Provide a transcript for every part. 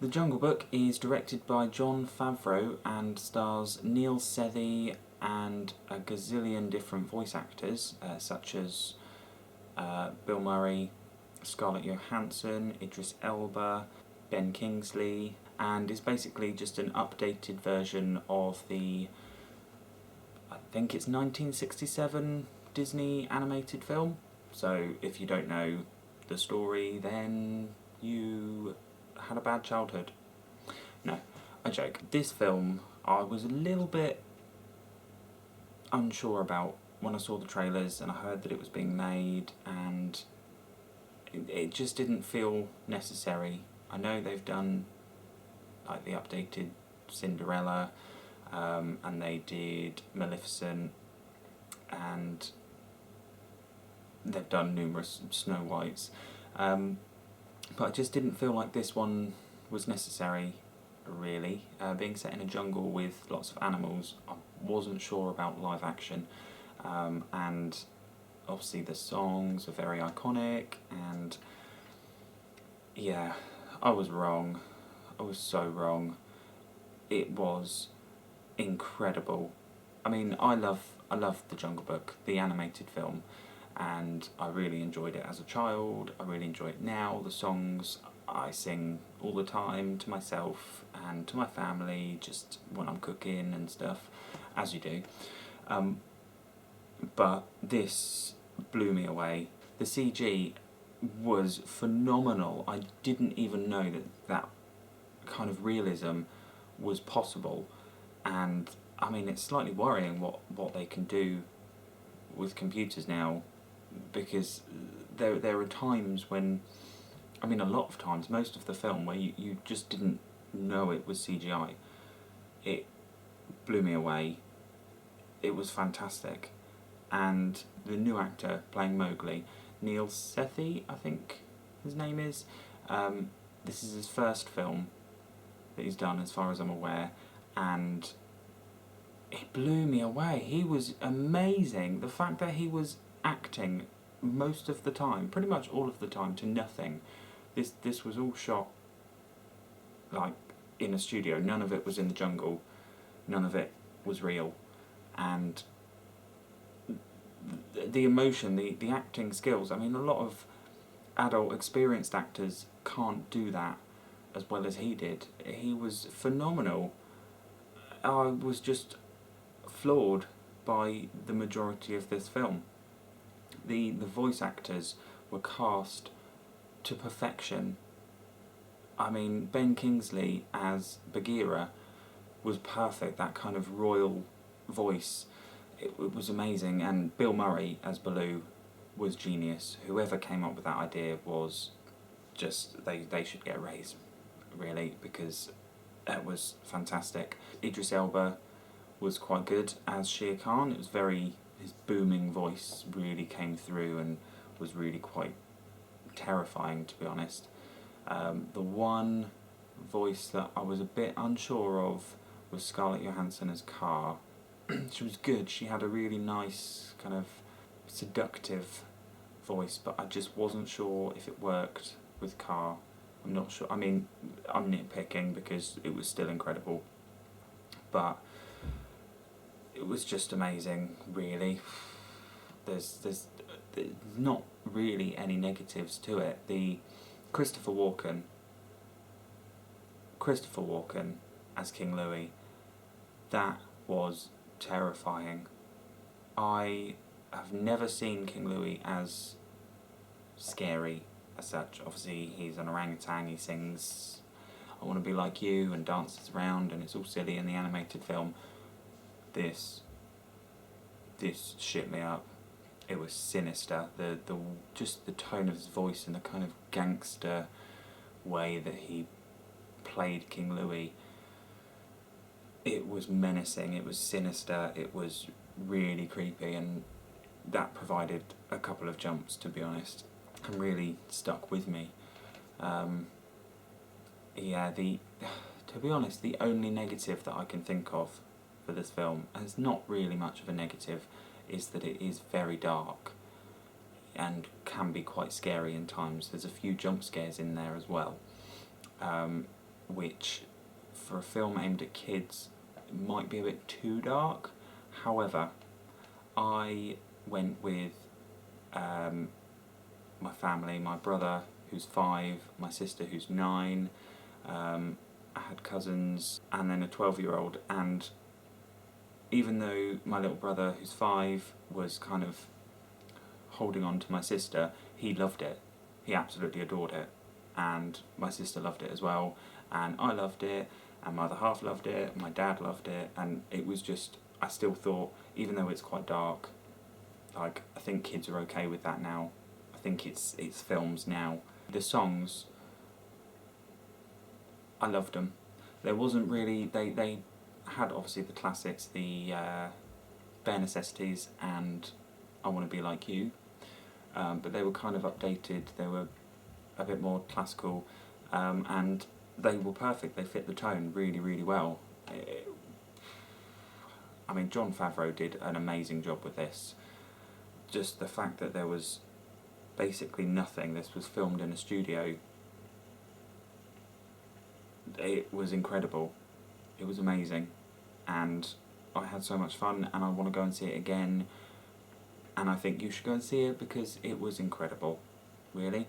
The Jungle Book is directed by Jon Favreau and stars Neel Sethi and a gazillion different voice actors, such as Bill Murray, Scarlett Johansson, Idris Elba, Ben Kingsley, and is basically just an updated version of the, I think it's 1967 Disney animated film. So if you don't know the story, then you had a bad childhood. No, I joke. This film I was a little bit unsure about when I saw the trailers and I heard that it was being made, and it just didn't feel necessary. I know they've done like the updated Cinderella, and they did Maleficent, and they've done numerous Snow Whites, but I just didn't feel like this one was necessary, really. Being set in a jungle with lots of animals, I wasn't sure about live action, and obviously the songs are very iconic, and yeah, I was wrong. I was so wrong. It was incredible. I mean, I love The Jungle Book, the animated film, and I really enjoyed it as a child. I really enjoy it now. The songs I sing all the time to myself and to my family, just when I'm cooking and stuff, as you do. But this blew me away. The CG was phenomenal. I didn't even know that kind of realism was possible, and I mean, it's slightly worrying what they can do with computers now, because there are times when, I mean, a lot of times, most of the film, where you just didn't know it was CGI. It blew me away. It was fantastic. And the new actor playing Mowgli, Neel Sethi, I think his name is, this is his first film that he's done, as far as I'm aware, and it blew me away. He was amazing. The fact that he was acting most of the time, pretty much all of the time, to nothing. This was all shot like in a studio. None of it was in the jungle. None of it was real. And the emotion, the acting skills, I mean, a lot of adult experienced actors can't do that as well as he did. He was phenomenal. I was just floored by the majority of this film. The voice actors were cast to perfection. I mean, Ben Kingsley as Bagheera was perfect, that kind of royal voice. It was amazing, and Bill Murray as Baloo was genius. Whoever came up with that idea was just, they should get a raise, really, because it was fantastic. Idris Elba was quite good as Shere Khan. It was his booming voice really came through and was really quite terrifying, to be honest. The one voice that I was a bit unsure of was Scarlett Johansson as Car. She was good. She had a really nice, kind of seductive voice, but I just wasn't sure if it worked with Car. I'm not sure. I mean, I'm nitpicking because it was still incredible, but it was just amazing, really. There's not really any negatives to it. The Christopher Walken as King Louis, that was terrifying. I have never seen King Louis as scary as such. Obviously, he's an orangutan, he sings "I Want to Be Like You" and dances around, and it's all silly in the animated film. This shit me up. It was sinister. Just the tone of his voice and the kind of gangster way that he played King Louis. It was menacing, it was sinister, it was really creepy, and that provided a couple of jumps, to be honest, and really stuck with me. To be honest, the only negative that I can think of for this film, and it's not really much of a negative, is that it is very dark and can be quite scary in times. There's a few jump scares in there as well, which for a film aimed at kids might be a bit too dark. However, I went with my family, my brother who's 5, my sister who's 9, I had cousins and then a 12-year-old, and even though my little brother who's 5 was kind of holding on to my sister, he loved it. He absolutely adored it, and my sister loved it as well, and I loved it, and my other half loved it, my dad loved it, and it was just, I still thought, even though it's quite dark, like, I think kids are okay with that now. I think it's films now. The songs, I loved them. There wasn't really, they had obviously the classics, the Bare Necessities and I Want to Be Like You, but they were kind of updated, they were a bit more classical, and they were perfect, they fit the tone really, really well. I mean, Jon Favreau did an amazing job with this. Just the fact that there was basically nothing, this was filmed in a studio, it was incredible, it was amazing, and I had so much fun, and I want to go and see it again, and I think you should go and see it because it was incredible, really.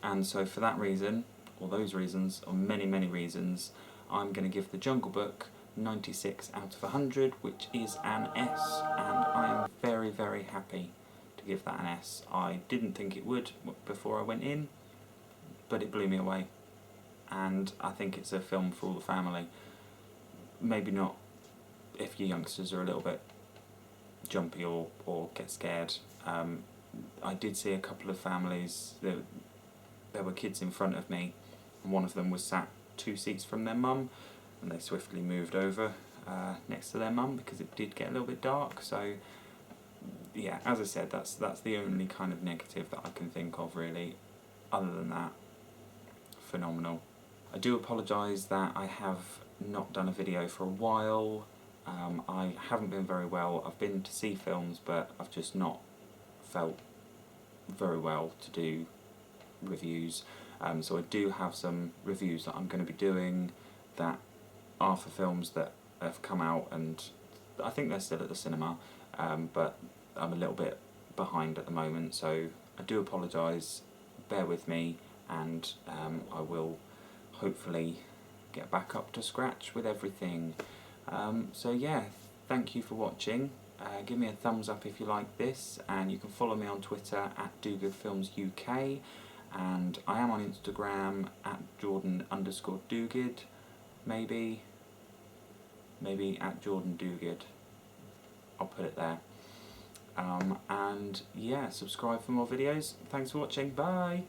And so for that reason, or those reasons, or many, many reasons, I'm going to give The Jungle Book 96 out of 100, which is an S, and I am very, very happy to give that an S. I didn't think it would before I went in, but it blew me away, and I think it's a film for all the family. Maybe not if your youngsters are a little bit jumpy or get scared. I did see a couple of families, there were kids in front of me, and one of them was sat 2 seats from their mum, and they swiftly moved over next to their mum because it did get a little bit dark. So yeah, as I said, that's the only kind of negative that I can think of, really. Other than that, phenomenal. I do apologise that I have not done a video for a while. I haven't been very well. I've been to see films, but I've just not felt very well to do reviews. So I do have some reviews that I'm going to be doing that are for films that have come out, and I think they're still at the cinema, but I'm a little bit behind at the moment, so I do apologise, bear with me, and I will hopefully get back up to scratch with everything. So yeah, thank you for watching. Give me a thumbs up if you like this, and you can follow me on Twitter at DoGood Films UK, and I am on Instagram at Jordan_DoGood, maybe at Jordan DoGood. I'll put it there. And yeah, subscribe for more videos. Thanks for watching. Bye.